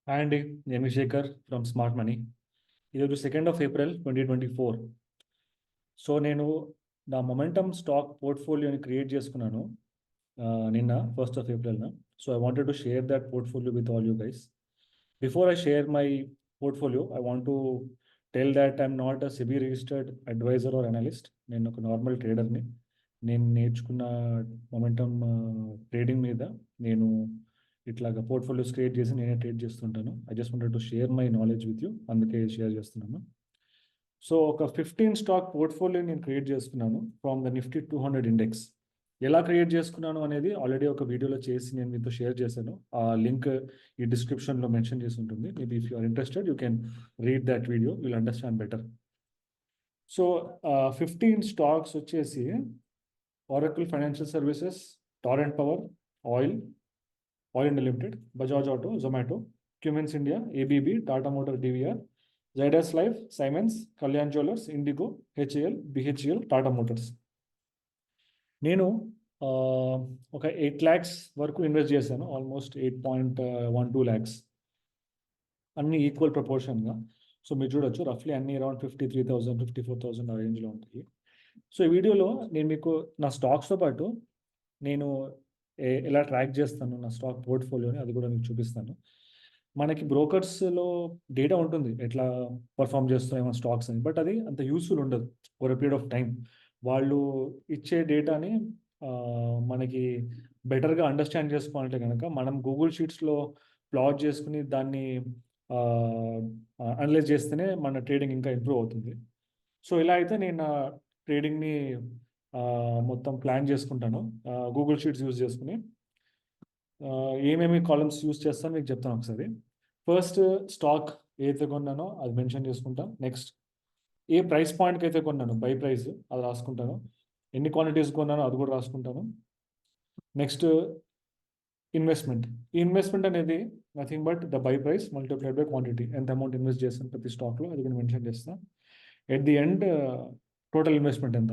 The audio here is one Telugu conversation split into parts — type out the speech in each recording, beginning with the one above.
హాయ్ అండి, నేను శేఖర్ ఫ్రమ్ స్మార్ట్ మనీ. ఈరోజు 2nd of April 2024. సో నేను నా మొమెంటమ్ స్టాక్ పోర్ట్ఫోలియోని క్రియేట్ చేసుకున్నాను నిన్న 1st of April. So I wanted to share that portfolio with all you guys. Before I share my portfolio, I want to tell that I'm not a SEBI registered adviser or analyst. నేను ఒక నార్మల్ ట్రేడర్ని. నేను నేర్చుకున్న మొమెంటమ్ ట్రేడింగ్ మీద నేను ఇట్లాగా పోర్ట్ఫోలియోస్ క్రియేట్ చేసి నేనే ట్రేడ్ చేస్తుంటాను. I just wanted to share my knowledge with you, అందుకే షేర్ చేస్తున్నాను. సో ఒక 15 స్టాక్ పోర్ట్ఫోలియో నేను క్రియేట్ చేసుకున్నాను ఫ్రమ్ ద నిఫ్టీ 200 ఇండెక్స్. ఎలా క్రియేట్ చేసుకున్నాను అనేది ఆల్రెడీ ఒక వీడియోలో చేసి నేను మీతో షేర్ చేశాను. ఆ లింక్ ఈ డిస్క్రిప్షన్లో మెన్షన్ చేసి ఉంటుంది. Maybe if you are interested you can read that video, will understand better. So 15 stocks వచ్చేసి Oracle Financial Services, Torrent Power, Oil India Limited, Bajaj Auto, Zomato, Cummins India, ABB, Tata Motor DVR, Zydus Life, Siemens, Kalyan Jewellers, Indigo, HAL, BHEL, Tata Motors. నేను ఒక 8 lakhs వరకు ఇన్వెస్ట్ చేశాను, ఆల్మోస్ట్ 8.12 lakhs, అన్ని ఈక్వల్ ప్రపోర్షన్గా. సో మీరు చూడొచ్చు, రఫ్లీ అన్ని అరౌండ్ 53,000, 54,000 ఆ రేంజ్లో ఉంటాయి. సో ఈ వీడియోలో నేను మీకు నా స్టాక్స్తో పాటు నేను ఎలా ట్రాక్ చేస్తాను నా స్టాక్ పోర్ట్ఫోలియోని, అది కూడా మీకు చూపిస్తాను. మనకి బ్రోకర్స్లో డేటా ఉంటుంది ఎట్లా పర్ఫామ్ చేస్తున్నాయి మన స్టాక్స్ అని, బట్ అది అంత యూస్ఫుల్ ఉండదు over a period of time. వాళ్ళు ఇచ్చే డేటాని మనకి బెటర్గా అండర్స్టాండ్ చేసుకోవాలంటే కనుక మనం గూగుల్ షీట్స్లో ప్లాట్ చేసుకుని దాన్ని అనలైజ్ చేస్తేనే మన ట్రేడింగ్ ఇంకా ఇంప్రూవ్ అవుతుంది. సో ఇలా అయితే నేను నా ట్రేడింగ్ని మొత్తం ప్లాన్ చేసుకుంటాను గూగుల్ షీట్స్ యూజ్ చేసుకుని. ఏమేమి కాలమ్స్ యూజ్ చేస్తాను మీకు చెప్తాను ఒకసారి. ఫస్ట్, స్టాక్ ఏదైతే కొన్నానో అది మెన్షన్ చేసుకుంటాను. నెక్స్ట్, ఏ ప్రైస్ పాయింట్కి అయితే కొన్నాను, బై ప్రైస్, అది రాసుకుంటాను. ఎన్ని క్వాంటిటీస్ కొన్నానో అది కూడా రాసుకుంటాను. Next, investment. ఈ ఇన్వెస్ట్మెంట్ అనేది nothing but the by price multiplied by quantity. ఎంత అమౌంట్ ఇన్వెస్ట్ చేస్తాను ప్రతి స్టాక్లో అది కూడా మెన్షన్ చేస్తాను. At the end total investment ఎంత,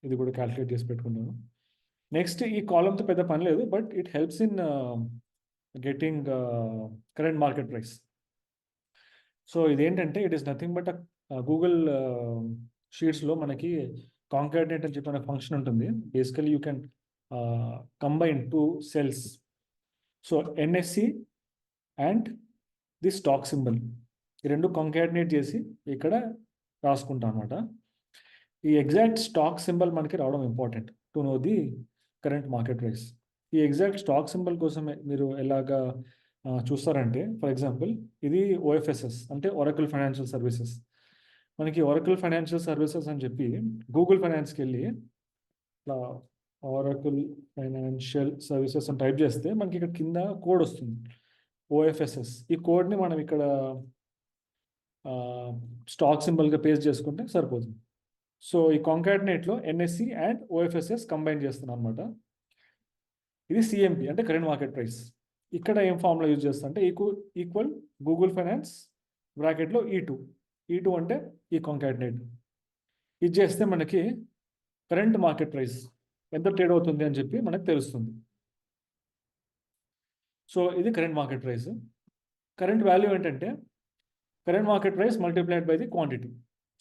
ఇది కూడా క్యాల్కులేట్ చేసి పెట్టుకుంటాను. నెక్స్ట్, ఈ కాలంతో పెద్ద పని లేదు, but it helps in getting current market price. So ఇదేంటంటే it is nothing but Google షీట్స్లో మనకి కాంకాటినేట్ అని చెప్పిన ఫంక్షన్ ఉంటుంది. Basically you can combine 2 cells. So NSE and the stock symbol, ఈ రెండు కాంకాటినేట్ చేసి ఇక్కడ రాసుకుంటాం అనమాట. ఈ ఎగ్జాక్ట్ స్టాక్ సింబల్ మనకి రావడం important to know the current market price. ఈ ఎగ్జాక్ట్ స్టాక్ సింబల్ కోసం మీరు ఎలాగా చూస్తారంటే, ఫర్ ఎగ్జాంపుల్ ఇది ఓఎఫ్ఎస్ఎస్ అంటే ఒరాకిల్ ఫైనాన్షియల్ సర్వీసెస్. మనకి ఒరాకిల్ ఫైనాన్షియల్ సర్వీసెస్ అని చెప్పి గూగుల్ ఫైనాన్స్కి వెళ్ళి ఇట్లా ఒరాకిల్ ఫైనాన్షియల్ సర్వీసెస్ అని టైప్ చేస్తే మనకి ఇక్కడ కింద కోడ్ వస్తుంది, ఓఎఫ్ఎస్ఎస్. ఈ కోడ్ని మనం ఇక్కడ స్టాక్ సింబల్గా పేస్ట్ చేసుకుంటే సరిపోతుంది. సో ఈ కాంకాటినేట్లో ఎన్ఎస్సి అండ్ ఓఎఫ్ఎస్ఎస్ కంబైన్ చేస్తున్నాం అనమాట. ఇది సిఎంపి అంటే కరెంట్ మార్కెట్ ప్రైస్. ఇక్కడ ఏం ఫార్ములా యూజ్ చేస్తా అంటే ఈక్వల్ గూగుల్ ఫైనాన్స్ బ్రాకెట్లో ఈ2 అంటే ఈ కాంకాటినేట్. ఇది చేస్తే మనకి కరెంట్ మార్కెట్ ప్రైస్ ఎంత ట్రేడ్ అవుతుంది అని చెప్పి మనకు తెలుస్తుంది. సో ఇది current market price. Current value ఏంటంటే current market price multiplied by the quantity.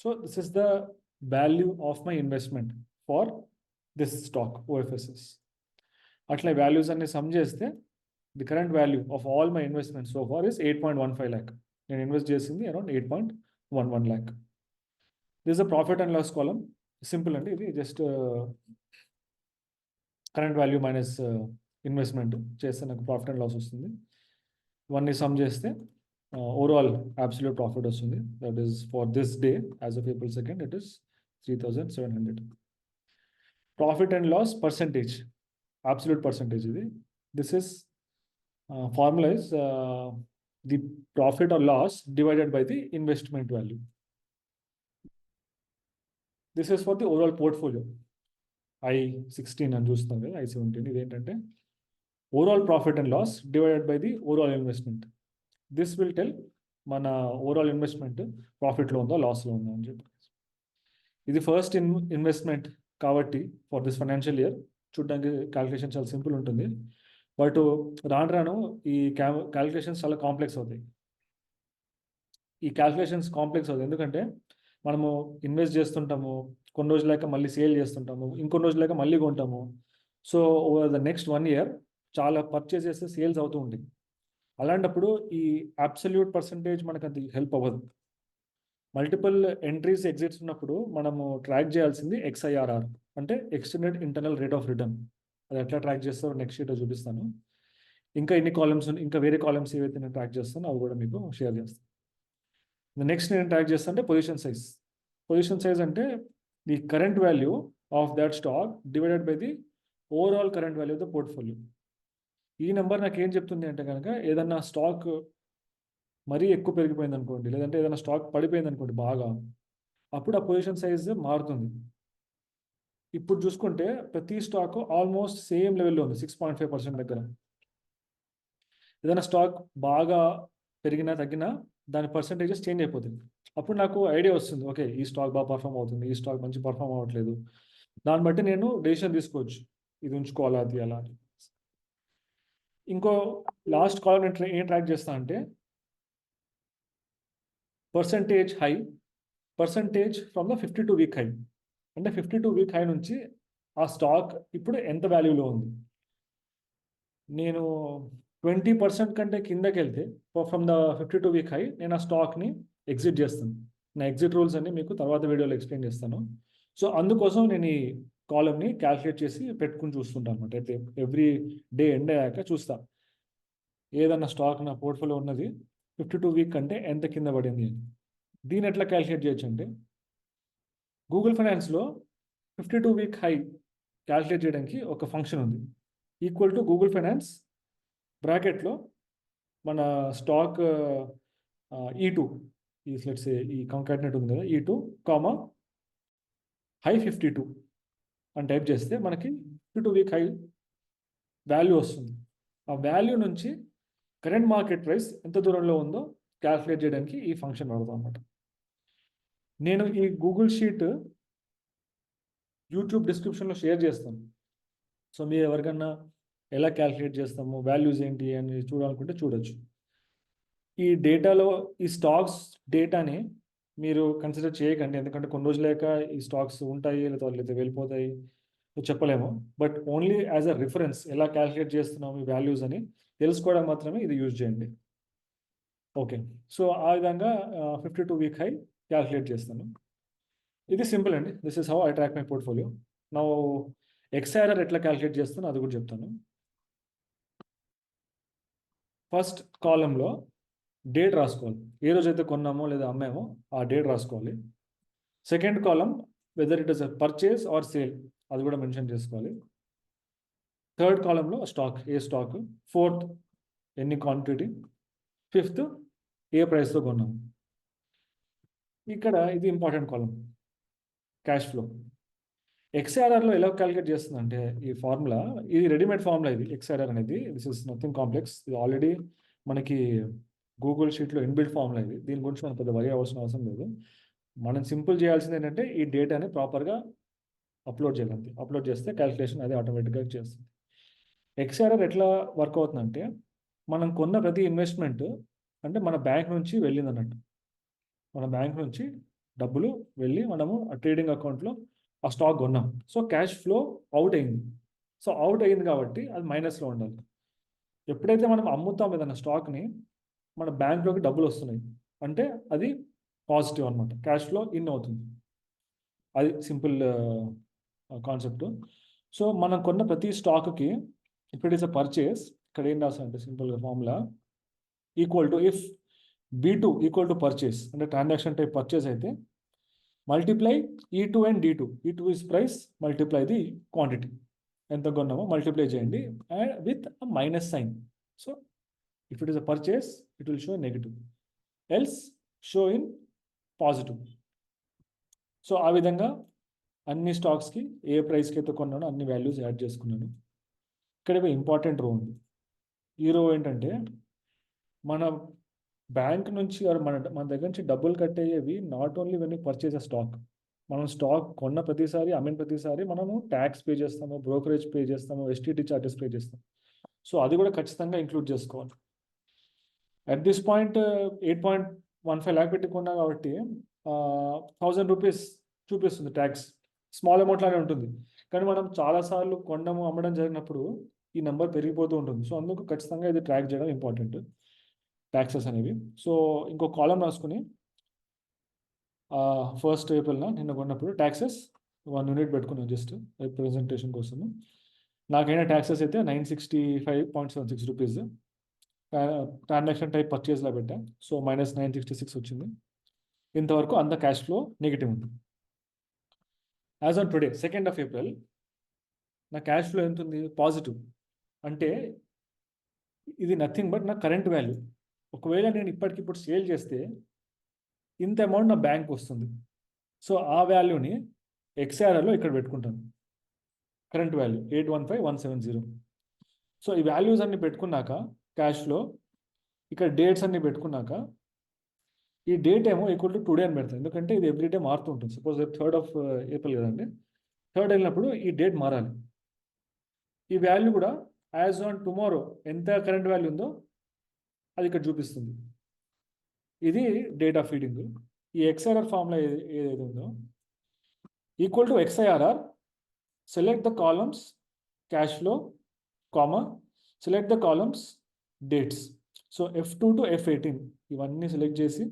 So this is the value of my investment for this stock OFSS. అట్లా వాల్యూస్ అన్ని సమ్ చేస్తే the current value of all my investment so far is 8.15 lakh. నేను ఇన్వెస్ట్ చేసింది around 8.11 lakh. This the profit and loss column. Simple అండి, ఇది just current value minus investment చేస్తే నాకు ప్రాఫిట్ అండ్ లాస్ వస్తుంది. ఇవన్నీ సమ్ చేస్తే ఓవరాల్ అబ్సల్యూట్ ప్రాఫిట్ వస్తుంది. That is for this day as of April 2nd it is 3,700. Profit and loss percentage, absolute percentage ఇది. This is formula is the profit or loss divided by the investment value. This is for the overall portfolio. I16 అని చూస్తాం కదా, I17 ఇదేంటంటే overall profit and loss divided by the overall investment. This will tell మన ఓవరాల్ ఇన్వెస్ట్మెంట్ ప్రాఫిట్లో ఉందా లాస్లో ఉందా అని చెప్పి. ఇది ఫస్ట్ ఇన్వెస్ట్మెంట్ కాబట్టి ఫర్ దిస్ ఫైనాన్షియల్ ఇయర్ చూడడానికి క్యాల్కులేషన్ చాలా సింపుల్ ఉంటుంది. బట్ రాను రాను ఈ క్యాలిక్యులేషన్స్ చాలా కాంప్లెక్స్ అవుతాయి. ఈ క్యాలిక్యులేషన్స్ కాంప్లెక్స్ అవుతాయి ఎందుకంటే మనము ఇన్వెస్ట్ చేస్తుంటాము, కొన్ని రోజులక మళ్ళీ సేల్ చేస్తుంటాము, ఇంకొన్ని రోజులక మళ్ళీ కొంటాము. So over the next 1 year చాలా పర్చేసెస్ సేల్స్ అవుతూ ఉంటాయి. అలాంటప్పుడు ఈ అబ్సల్యూట్ పర్సంటేజ్ మనకు అది హెల్ప్ అవ్వదు. మల్టిపుల్ ఎంట్రీస్ ఎగ్జిట్స్ ఉన్నప్పుడు మనము ట్రాక్ చేయాల్సింది XIRR, అంటే extended internal rate of return. అది ఎట్లా ట్రాక్ చేస్తారో నెక్స్ట్ షీట్లో చూపిస్తాను. ఇంకా ఇన్ని కాలమ్స్, ఇంకా వేరే కాలమ్స్ ఏవైతే నేను ట్రాక్ చేస్తానో అవి కూడా మీకు షేర్ చేస్తాను. నెక్స్ట్ నేను ట్రాక్ చేస్తాను అంటే పొజిషన్ సైజ్. పొజిషన్ సైజ్ అంటే the current value of that stock divided by the overall current value of the portfolio. ఈ నెంబర్ నాకు ఏం చెప్తుంది అంటే కనుక ఏదన్నా స్టాక్ మరీ ఎక్కువ పెరిగిపోయింది అనుకోండి, లేదంటే ఏదైనా స్టాక్ పడిపోయింది అనుకోండి బాగా, అప్పుడు ఆ పొజిషన్ సైజ్ మారుతుంది. ఇప్పుడు చూసుకుంటే ప్రతి స్టాక్ ఆల్మోస్ట్ సేమ్ లెవెల్లో ఉంది, 6.5% దగ్గర. ఏదైనా స్టాక్ బాగా పెరిగినా తగ్గినా దాని పర్సంటేజెస్ చేంజ్ అయిపోతుంది. అప్పుడు నాకు ఐడియా వస్తుంది, ఓకే ఈ స్టాక్ బాగా పర్ఫామ్ అవుతుంది, ఈ స్టాక్ మంచి పర్ఫామ్ అవ్వట్లేదు. దాన్ని బట్టి నేను డెసిషన్ తీసుకోవచ్చు, ఇది ఉంచుకోవాలా అది అలా. ఇంకో లాస్ట్ కాలం ఏం ట్రాక్ చేస్తా అంటే percentage high, percentage from the 52-week high. అంటే 52-week హై నుంచి ఆ స్టాక్ ఇప్పుడు ఎంత వాల్యూలో ఉంది. నేను 20% కంటే కిందకి వెళ్తే ఫ్రమ్ ద 52-week హై నేను ఆ స్టాక్ని ఎగ్జిట్ చేస్తాను. నా ఎగ్జిట్ రూల్స్ అన్ని మీకు తర్వాత వీడియోలో ఎక్స్ప్లెయిన్ చేస్తాను. సో అందుకోసం నేను ఈ కాలమ్ని క్యాల్కులేట్ చేసి పెట్టుకుని చూస్తుంటాను అనమాట. అయితే ఎవ్రీ డే ఎండ్ అయ్యాక చూస్తాను ఏదన్నా స్టాక్ నా పోర్ట్ఫోలియో ఉన్నది 52-week కంటే ఎంత కింద పడింది అని. దీన్ని ఎట్లా క్యాల్కులేట్ చేయొచ్చు అంటే గూగుల్ ఫైనాన్స్లో 52-week హై క్యాల్కులేట్ చేయడానికి ఒక ఫంక్షన్ ఉంది. ఈక్వల్ టు గూగుల్ ఫైనాన్స్ బ్రాకెట్లో మన స్టాక్ E2 ఈ లెట్స్ సే ఈ కాంకాటినేట్ ఉంది కదా, E2 కామా హై 52 అని టైప్ చేస్తే మనకి 52-week హై వాల్యూ వస్తుంది. ఆ వాల్యూ నుంచి కరెంట్ మార్కెట్ ప్రైస్ ఎంత దూరంలో ఉందో క్యాల్కులేట్ చేయడానికి ఈ ఫంక్షన్ వాడతాం అన్నమాట. నేను ఈ గూగుల్ షీట్ యూట్యూబ్ డిస్క్రిప్షన్లో షేర్ చేస్తాను. సో మీరు ఎవరికన్నా ఎలా క్యాల్కులేట్ చేస్తాము, వాల్యూస్ ఏంటి అని చూడాలనుకుంటే చూడొచ్చు. ఈ డేటాలో ఈ స్టాక్స్ డేటాని మీరు కన్సిడర్ చేయకండి, ఎందుకంటే కొన్ని రోజులేక ఈ స్టాక్స్ ఉంటాయి లేదా వెళ్ళిపోతాయి, చెప్పలేము. But only as a reference ఎలా క్యాల్కులేట్ చేస్తున్నాము ఈ వాల్యూస్ అని తెలుసుకోవడం మాత్రమే ఇది యూజ్ చేయండి. ఓకే, సో ఆ విధంగా 52-week హై క్యాల్కులేట్ చేస్తాను. ఇది సింపుల్ అండి. This is how I track my portfolio. నా XIRR ఎట్లా క్యాల్కులేట్ చేస్తానో అది కూడా చెప్తాను. ఫస్ట్ కాలంలో డేట్ రాసుకోవాలి, ఏ రోజైతే కొన్నామో లేదా అమ్మామో ఆ డేట్ రాసుకోవాలి. Second column whether it is a purchase are sale, అది కూడా మెన్షన్ చేసుకోవాలి. థర్డ్ కాలంలో స్టాక్, ఏ స్టాక్. ఫోర్త్ ఎన్ని క్వాంటిటీ. ఫిఫ్త్ ఏ ప్రైస్తో కొన్నాము. ఇక్కడ ఇది ఇంపార్టెంట్ కాలం, క్యాష్ ఫ్లో. XIRRలో ఎలా క్యాలిక్యులేట్ చేస్తుందంటే ఈ ఫార్ములా, ఇది రెడీమేడ్ ఫార్ములా. ఇది XIRR అనేది దిస్ ఇస్ నథింగ్ కాంప్లెక్స్. ఇది ఆల్రెడీ మనకి గూగుల్ షీట్లో ఇన్బిల్ట్ ఫార్ములా. ఇది దీని గురించి మనం పెద్ద వరి అవ్వాల్సిన అవసరం లేదు. మనం సింపుల్ చేయాల్సింది ఏంటంటే ఈ డేటాని ప్రాపర్గా అప్లోడ్ చేయాలి. అప్లోడ్ చేస్తే క్యాలిక్యులేషన్ అది ఆటోమేటిక్గా చేస్తుంది. XIRR ఎట్లా వర్క్ అవుతుందంటే మనం కొన్న ప్రతి ఇన్వెస్ట్మెంట్ అంటే మన బ్యాంక్ నుంచి వెళ్ళింది అన్నట్టు. మన బ్యాంక్ నుంచి డబ్బులు వెళ్ళి మనము ఆ ట్రేడింగ్ అకౌంట్లో ఆ స్టాక్ కొన్నాం. సో క్యాష్ ఫ్లో అవుట్ అయింది. సో అవుట్ అయింది కాబట్టి అది మైనస్లో ఉండాలి. ఎప్పుడైతే మనం అమ్ముతాం ఏదైనా స్టాక్ని మన బ్యాంక్లోకి డబ్బులు వస్తున్నాయి అంటే అది పాజిటివ్ అనమాట, క్యాష్ ఫ్లో ఇన్ అవుతుంది. అది సింపుల్ కాన్సెప్ట్. సో మనం కొన్న ప్రతి స్టాక్కి ఇప్పుడు ఇస్ అ పర్చేస్, ఇక్కడ ఏం రాస్తారంటే సింపుల్గా formula equal to if B2 equal to purchase అంటే ట్రాన్సాక్షన్ టైప్ పర్చేస్ అయితే multiply E2 and D2. E2 is price, multiply the quantity ఎంత కొన్నామో మల్టిప్లై చేయండి and with a minus sign. So if it is a purchase it will show negative, else show in positive. So ఆ విధంగా అన్ని స్టాక్స్కి ఏ ప్రైస్కి అయితే కొన్నానో అన్ని వాల్యూస్ యాడ్ చేసుకున్నాను. ఇక్కడ ఒక ఇంపార్టెంట్ రో ఉంది. ఈ రో ఏంటంటే మన బ్యాంక్ నుంచి మన దగ్గర నుంచి డబ్బులు కట్టేవి not only when you purchase a stock. మనం స్టాక్ కొన్న ప్రతిసారి, అమ్మిన ప్రతిసారి మనము ట్యాక్స్ పే చేస్తాము, బ్రోకరేజ్ పే చేస్తాము, STT చార్జెస్ పే చేస్తాం. సో అది కూడా ఖచ్చితంగా ఇంక్లూడ్ చేసుకోవాలి. అట్ దిస్ పాయింట్ 8.15 lakh పెట్టుకున్నా కాబట్టి 1000 రూపీస్ చూపిస్తుంది ట్యాక్స్. స్మాల్ అమౌంట్ లానే ఉంటుంది, కానీ మనం చాలాసార్లు కొనడము అమ్మడం జరిగినప్పుడు ఈ నెంబర్ పెరిగిపోతూ ఉంటుంది. సో అందుకు ఖచ్చితంగా ఇది ట్రాక్ చేయడం ఇంపార్టెంట్, ట్యాక్సెస్ అనేవి. సో ఇంకో కాలం రాసుకుని 1st April నిన్న కొన్నప్పుడు ట్యాక్సెస్ 1 యూనిట్ పెట్టుకున్నాను జస్ట్ రిప్రజెంటేషన్ కోసము. నాకైనా ట్యాక్సెస్ అయితే 965.76 రూపీస్. ట్రాన్సాక్షన్ టైప్ పర్చేస్లో పెట్టా, సో -966 వచ్చింది. ఇంతవరకు అంత క్యాష్ ఫ్లో నెగిటివ్ ఉంది. As on today 2nd April నా క్యాష్ ఫ్లో ఎంత ఉంది? పాజిటివ్. అంటే ఇది నథింగ్ బట్ నా కరెంట్ వాల్యూ. ఒకవేళ నేను ఇప్పటికిప్పుడు సేల్ చేస్తే ఇంత అమౌంట్ నా బ్యాంక్ వస్తుంది. సో ఆ వాల్యూని XRRలో ఇక్కడ పెట్టుకుంటాను. Current value 815,170. సో ఈ వాల్యూస్ అన్ని పెట్టుకున్నాక క్యాష్లో ఇక్కడ డేట్స్ అన్ని పెట్టుకున్నాక ఈ డేట్ ఏమో ఈక్వల్ టు టుడే అని పెడతాను, ఎందుకంటే ఇది ఎవ్రీడే మారుతూ ఉంటుంది. సపోజ్ 3rd April కదండి, 3rd వెళ్ళినప్పుడు ఈ డేట్ మారాలి. ఈ వాల్యూ కూడా యాజ్ ఆన్ టుమారో ఎంత కరెంట్ వాల్యూ ఉందో అది ఇక్కడ చూపిస్తుంది. ఇది డేటా ఫీడింగ్. ఈ XRR ఫార్ములా ఏదైతే ఉందో equal to XIRR, select the columns cash flow, comma select the columns dates. So F2 to F18 ఇవన్నీ సెలెక్ట్ చేసి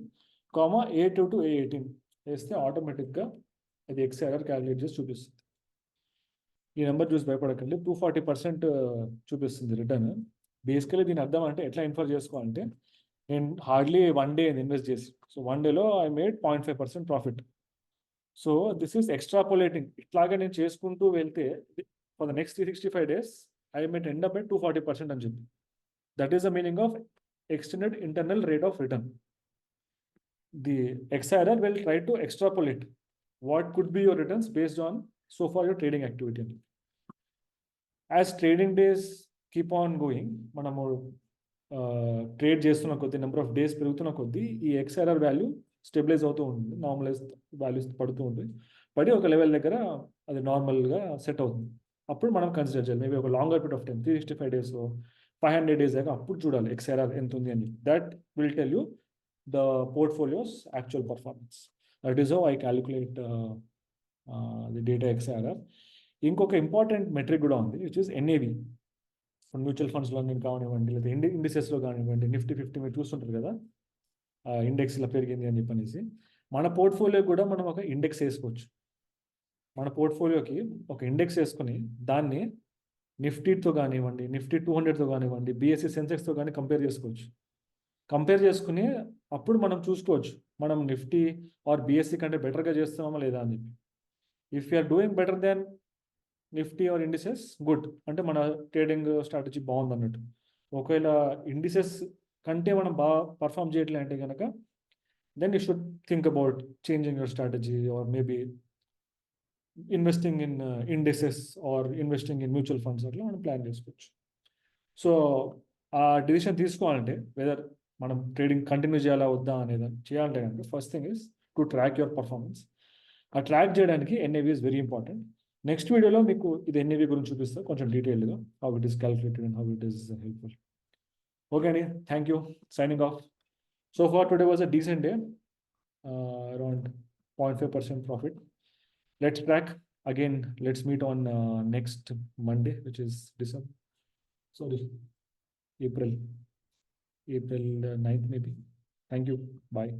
కామా A2 to A18 వేస్తే ఆటోమేటిక్గా అది XIRR క్యాలిక్యులేట్ చేసి చూపిస్తుంది. ఈ నెంబర్ చూసి భయపడకండి, 240% చూపిస్తుంది రిటర్న్. బేసికలీ దీని అర్థం అంటే ఎట్లా ఇన్ఫర్ చేసుకోవాలంటే, నేను హార్డ్లీ 1 day ఇన్వెస్ట్ చేసి, సో 1 dayలో I made 0.5% profit. So this is extrapolating. ఇట్లాగే నేను చేసుకుంటూ వెళ్తే for the next 365 days I might end up at 240% అని చెప్పి. That is the meaning of extended internal rate of return. The XIRR will try to extrapolate what could be your returns based on so far your trading activity. As trading days keep on going, మనము ట్రేడ్ చేస్తున్న కొద్ది నెంబర్ ఆఫ్ డేస్ పెరుగుతున్న కొద్దీ ఈ XIRR వాల్యూ స్టెబిలైజ్ అవుతూ ఉంటుంది, నార్మలైజ్ వాల్యూస్ పడుతూ ఉంటుంది. పడి ఒక లెవెల్ దగ్గర అది నార్మల్గా సెట్ అవుతుంది. అప్పుడు మనం కన్సిడర్ చేయాలి, మేబీ ఒక longer period of time 365 days 500 days దాకా అప్పుడు చూడాలి XIRR ఎంత ఉంది అని. That will tell you the portfolios actual performance. That is how I calculate the data XIRR. ఇంకొక ఇంపార్టెంట్ మెట్రిక్ కూడా ఉంది, విచ్ ఇస్ NAV. మ్యూచువల్ ఫండ్స్లో కానివ్వండి, లేదా ఇండిసెస్లో కానివ్వండి, నిఫ్టీ 50 మీరు చూస్తుంటారు కదా, ఇండెక్స్ ఇలా పెరిగింది అని చెప్పనేసి. మన పోర్ట్ఫోలియో కూడా మనం ఒక ఇండెక్స్ వేసుకోవచ్చు. మన పోర్ట్ఫోలియోకి ఒక ఇండెక్స్ వేసుకొని దాన్ని నిఫ్టీతో కానివ్వండి, నిఫ్టీ 200తో కానివ్వండి, BSE సెన్సెక్స్తో కానీ కంపేర్ చేసుకోవచ్చు. కంపేర్ చేసుకుని అప్పుడు మనం చూసుకోవచ్చు మనం నిఫ్టీ ఆర్ BSE కంటే బెటర్గా చేస్తున్నామా లేదా అని చెప్పి. If you're doing better than Nifty or indices, good, అంటే మన ట్రేడింగ్ స్ట్రాటజీ బాగుంది అన్నట్టు. ఒకవేళ ఇండిసెస్ కంటే మనం బాగా పర్ఫామ్ చేయట్లే అంటే కనుక then you should think about changing your strategy or maybe investing in indices or investing in mutual funds అట్లా మనం ప్లాన్ చేసుకోవచ్చు. సో ఆ డిసిషన్ తీసుకోవాలంటే వెదర్ మనం ట్రేడింగ్ కంటిన్యూ చేయాలా వద్దా అనేది చేయాలంటే కనుక first thing is to track your performance. ఆ ట్రాక్ చేయడానికి NAV is very important. Next వీడియోలో మీకు ఇది NAV గురించి చూపిస్తా కొంచెం డీటెయిల్గా, how it is calculated and how it is helpful. Okay అండి, thank you, signing off. So for today was a decent day, around 0.5% profit. Let's track again. Let's meet on next Monday, which is April 9th maybe. Thank you. Bye.